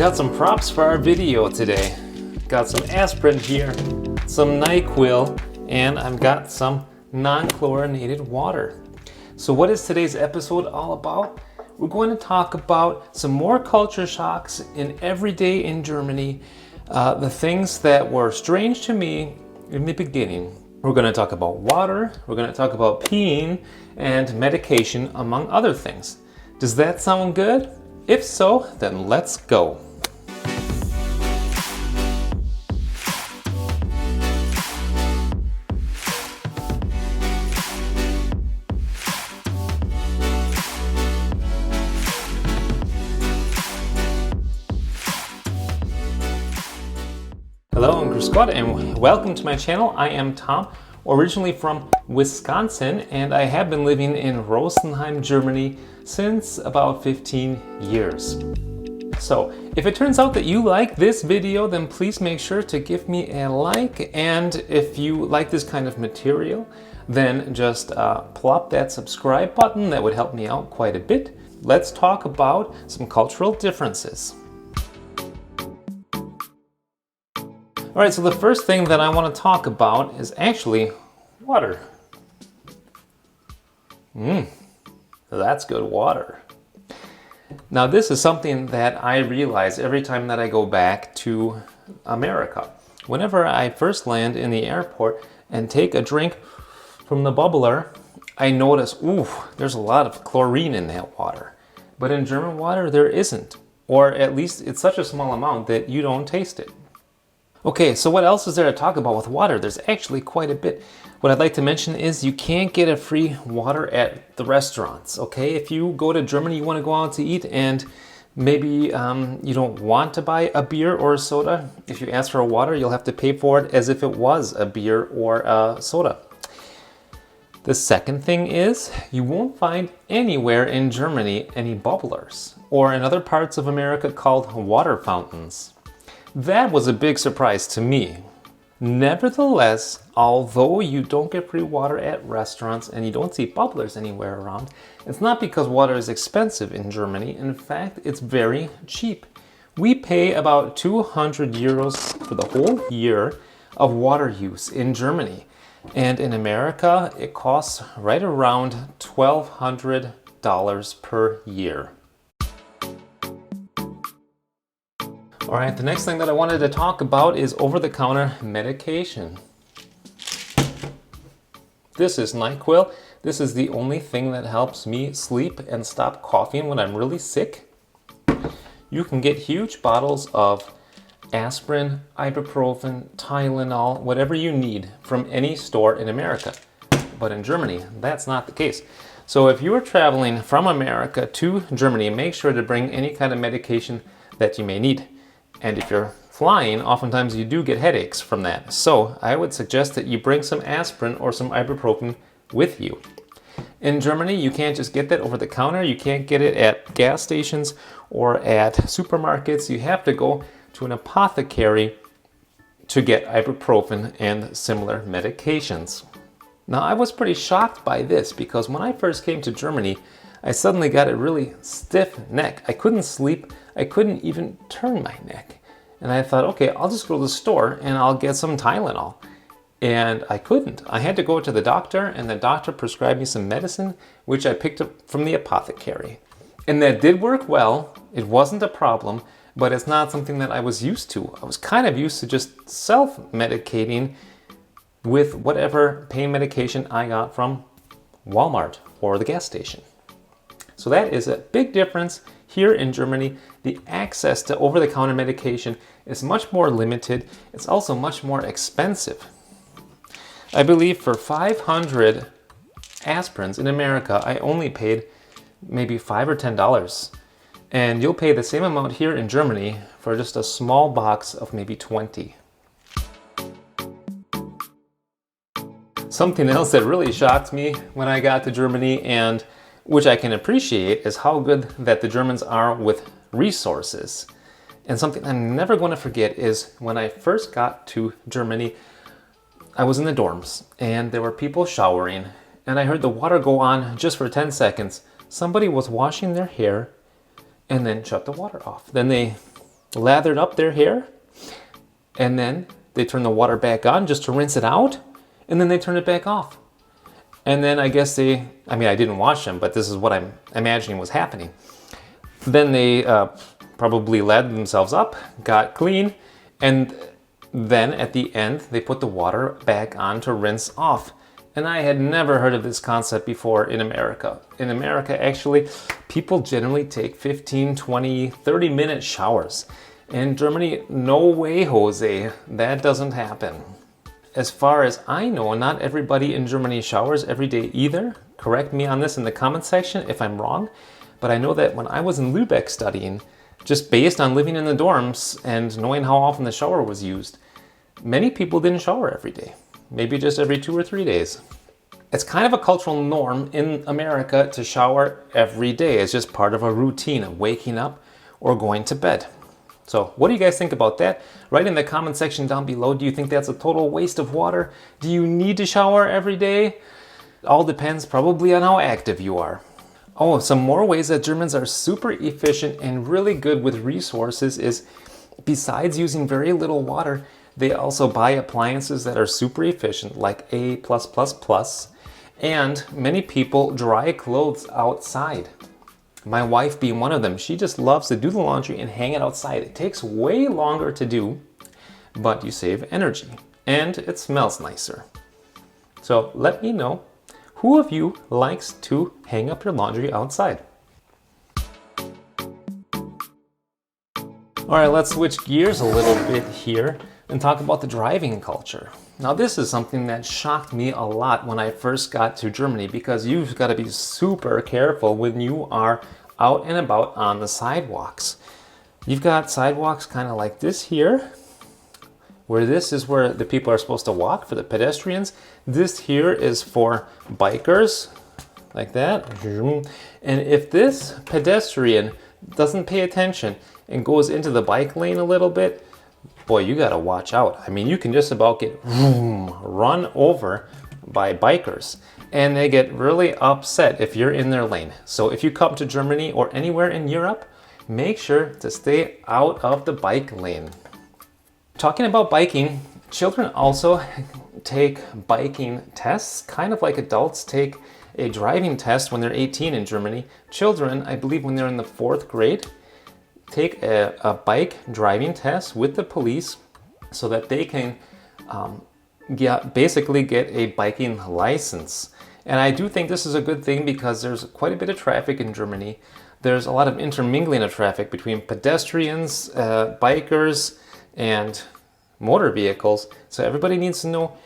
Got some props for our video today. Got some aspirin here, some NyQuil, and I've got some non-chlorinated water. So what is today's episode all about? We're going to talk about some more culture shocks in everyday in Germany, the things that were strange to me in the beginning. We're going to talk about water, we're going to talk about peeing, and medication, among other things. Does that sound good? If so, then let's go. Hello, I'm Scott and welcome to my channel. I am Tom, originally from Wisconsin, and I have been living in Rosenheim, Germany since about 15 years. So if it turns out that you like this video, then please make sure to give me a like, and if you like this kind of material, then just plop that subscribe button. That would help me out quite a bit. Let's talk about some cultural differences. All right, so the first thing that I want to talk about is actually water. That's good water. Now this is something that I realize every time that I go back to America. Whenever I first land in the airport and take a drink from the bubbler, I notice, there's a lot of chlorine in that water. But in German water, there isn't. Or at least it's such a small amount that you don't taste it. Okay, so what else is there to talk about with water? There's actually quite a bit. What I'd like to mention is you can't get a free water at the restaurants, okay? If you go to Germany, you want to go out to eat and maybe you don't want to buy a beer or a soda. If you ask for a water, you'll have to pay for it as if it was a beer or a soda. The second thing is you won't find anywhere in Germany any bubblers, or in other parts of America called water fountains. That was a big surprise to me. Nevertheless, although you don't get free water at restaurants and you don't see bubblers anywhere around, it's not because water is expensive in Germany. In fact, it's very cheap. We pay about 200 euros for the whole year of water use in Germany. And in America, it costs right around $1,200 per year. All right, the next thing that I wanted to talk about is over-the-counter medication. This is NyQuil. This is the only thing that helps me sleep and stop coughing when I'm really sick. You can get huge bottles of aspirin, ibuprofen, Tylenol, whatever you need from any store in America. But in Germany, that's not the case. So if you are traveling from America to Germany, make sure to bring any kind of medication that you may need. And if you're flying, oftentimes you do get headaches from that. So I would suggest that you bring some aspirin or some ibuprofen with you. In Germany, you can't just get that over the counter. You can't get it at gas stations or at supermarkets. You have to go to an apothecary to get ibuprofen and similar medications. Now, I was pretty shocked by this because when I first came to Germany, I suddenly got a really stiff neck. I couldn't sleep. I couldn't even turn my neck. And I thought, okay, I'll just go to the store and I'll get some Tylenol. And I couldn't. I had to go to the doctor, and the doctor prescribed me some medicine, which I picked up from the apothecary. And that did work well. It wasn't a problem, but it's not something that I was used to. I was kind of used to just self-medicating with whatever pain medication I got from Walmart or the gas station. So that is a big difference here in Germany. The access to over-the-counter medication is much more limited. It's also much more expensive. I believe for 500 aspirins in America, I only paid maybe $5 or $10. And you'll pay the same amount here in Germany for just a small box of maybe 20. Something else that really shocked me when I got to Germany, and which I can appreciate, is how good that the Germans are with resources. And something I'm never going to forget is when I first got to Germany, I was in the dorms and there were people showering, and I heard the water go on just for 10 seconds. Somebody was washing their hair and then shut the water off. Then they lathered up their hair, and then they turn the water back on just to rinse it out, and then they turn it back off. And then I guess I didn't wash them, but this is what I'm imagining was happening. Then they probably lathered themselves up, got clean, and then at the end, they put the water back on to rinse off. And I had never heard of this concept before in America. In America, actually, people generally take 15, 20, 30-minute showers. In Germany, no way, Jose, that doesn't happen. As far as I know, not everybody in Germany showers every day either. Correct me on this in the comment section if I'm wrong. But I know that when I was in Lübeck studying, just based on living in the dorms and knowing how often the shower was used, many people didn't shower every day. Maybe just every 2 or 3 days. It's kind of a cultural norm in America to shower every day. It's just part of a routine of waking up or going to bed. So what do you guys think about that? Write in the comment section down below. Do you think that's a total waste of water? Do you need to shower every day? It all depends probably on how active you are. Oh, some more ways that Germans are super efficient and really good with resources is, besides using very little water, they also buy appliances that are super efficient, like A+++, and many people dry clothes outside. My wife being one of them, she just loves to do the laundry and hang it outside. It takes way longer to do, but you save energy and it smells nicer. So let me know, who of you likes to hang up your laundry outside? All right, let's switch gears a little bit here and talk about the driving culture. Now, this is something that shocked me a lot when I first got to Germany, because you've got to be super careful when you are out and about on the sidewalks. You've got sidewalks kind of like this here, where this is where the people are supposed to walk for the pedestrians. This here is for bikers, like that. And if this pedestrian doesn't pay attention and goes into the bike lane a little bit, boy, you gotta watch out. I mean, you can just about get run over by bikers, and they get really upset if you're in their lane. So if you come to Germany or anywhere in Europe, make sure to stay out of the bike lane. Talking about biking, children also take biking tests, kind of like adults take a driving test when they're 18 in Germany. Children, I believe when they're in the 4th grade, take a bike driving test with the police so that they can basically get a biking license. And I do think this is a good thing because there's quite a bit of traffic in Germany. There's a lot of intermingling of traffic between pedestrians, bikers, and motor vehicles. So everybody needs to know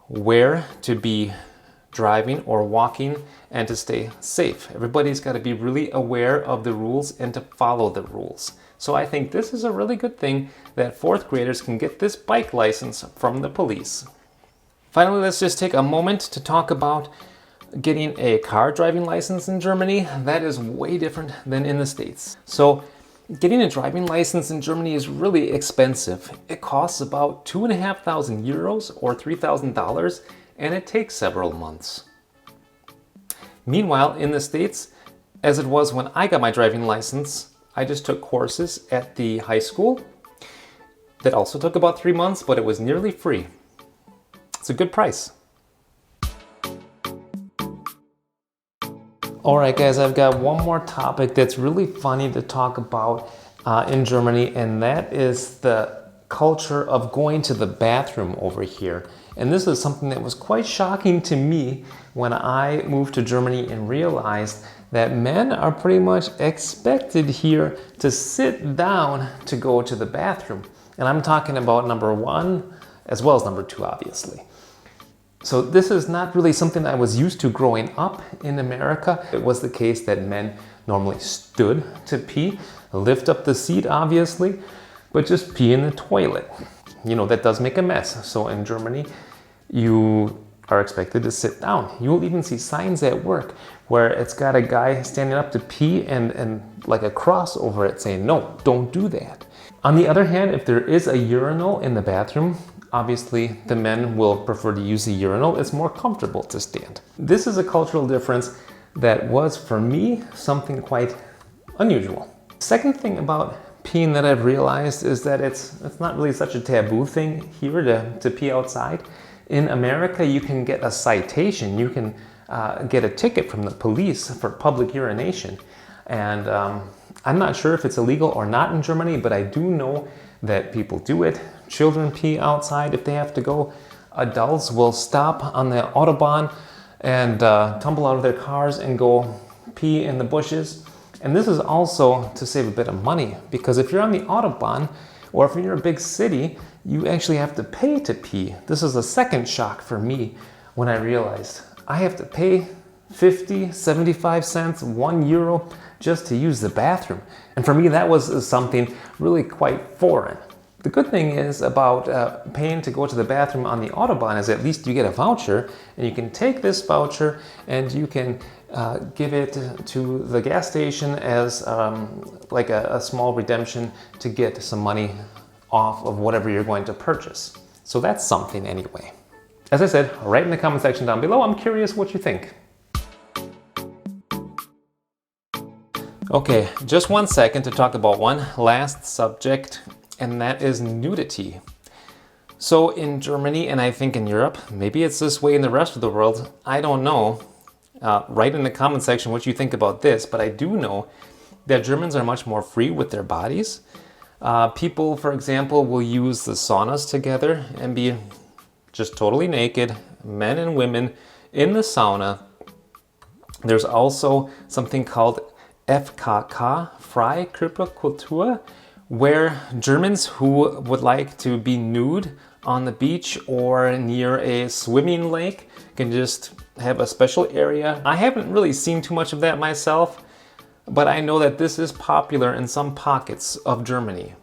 where to be driving or walking and to stay safe. Everybody's got to be really aware of the rules and to follow the rules. So I think this is a really good thing that 4th graders can get this bike license from the police. Finally, let's just take a moment to talk about getting a car driving license in Germany. That is way different than in the States. So getting a driving license in Germany is really expensive. It costs about 2,500 euros or $3,000, and it takes several months. Meanwhile, in the States, as it was when I got my driving license, I just took courses at the high school. That also took about 3 months, but it was nearly free. It's a good price. All right, guys, I've got one more topic that's really funny to talk about in Germany, and that is the culture of going to the bathroom over here. And this is something that was quite shocking to me when I moved to Germany and realized that men are pretty much expected here to sit down to go to the bathroom. And I'm talking about number 1 as well as number 2, obviously. So this is not really something I was used to growing up in America. It was the case that men normally stood to pee, lift up the seat obviously, but just pee in the toilet. You know, that does make a mess. So in Germany, you are expected to sit down. You will even see signs at work where it's got a guy standing up to pee and like a cross over it saying, no, don't do that. On the other hand, if there is a urinal in the bathroom, obviously the men will prefer to use the urinal. It's more comfortable to stand. This is a cultural difference that was, for me, something quite unusual. Second thing about peeing that I've realized is that it's not really such a taboo thing here to pee outside. In America, you can get a citation. You can get a ticket from the police for public urination. And I'm not sure if it's illegal or not in Germany, but I do know that people do it. Children pee outside if they have to go. Adults will stop on the Autobahn and tumble out of their cars and go pee in the bushes. And this is also to save a bit of money, because if you're on the Autobahn or if you're in a big city, you actually have to pay to pee. This is a second shock for me when I realized I have to pay 50, 75 cents, €1 just to use the bathroom. And for me, that was something really quite foreign. The good thing is about paying to go to the bathroom on the Autobahn is at least you get a voucher, and you can take this voucher and you can give it to the gas station as like a small redemption to get some money off of whatever you're going to purchase. So that's something anyway. As I said, write in the comment section down below. I'm curious what you think. Okay, just 1 second to talk about one last subject, and that is nudity. So in Germany, and I think in Europe, maybe it's this way in the rest of the world, I don't know. Write in the comment section what you think about this, but I do know that Germans are much more free with their bodies. People, for example, will use the saunas together and be just totally naked, men and women in the sauna. There's also something called FKK, Freikörperkultur, where Germans who would like to be nude on the beach or near a swimming lake can just have a special area. I haven't really seen too much of that myself, but I know that this is popular in some pockets of Germany.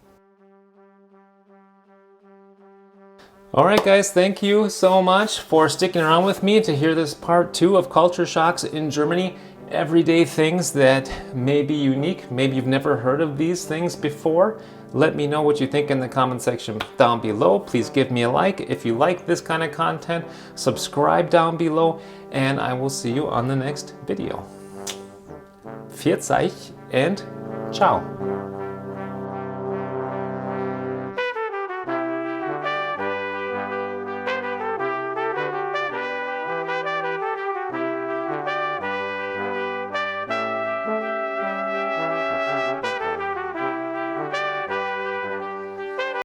Alright guys, thank you so much for sticking around with me to hear this part 2 of culture shocks in Germany. Everyday things that may be unique. Maybe you've never heard of these things before. Let me know what you think in the comment section down below. Please give me a like if you like this kind of content. Subscribe down below, and I will see you on the next video. Pfiat euch and ciao.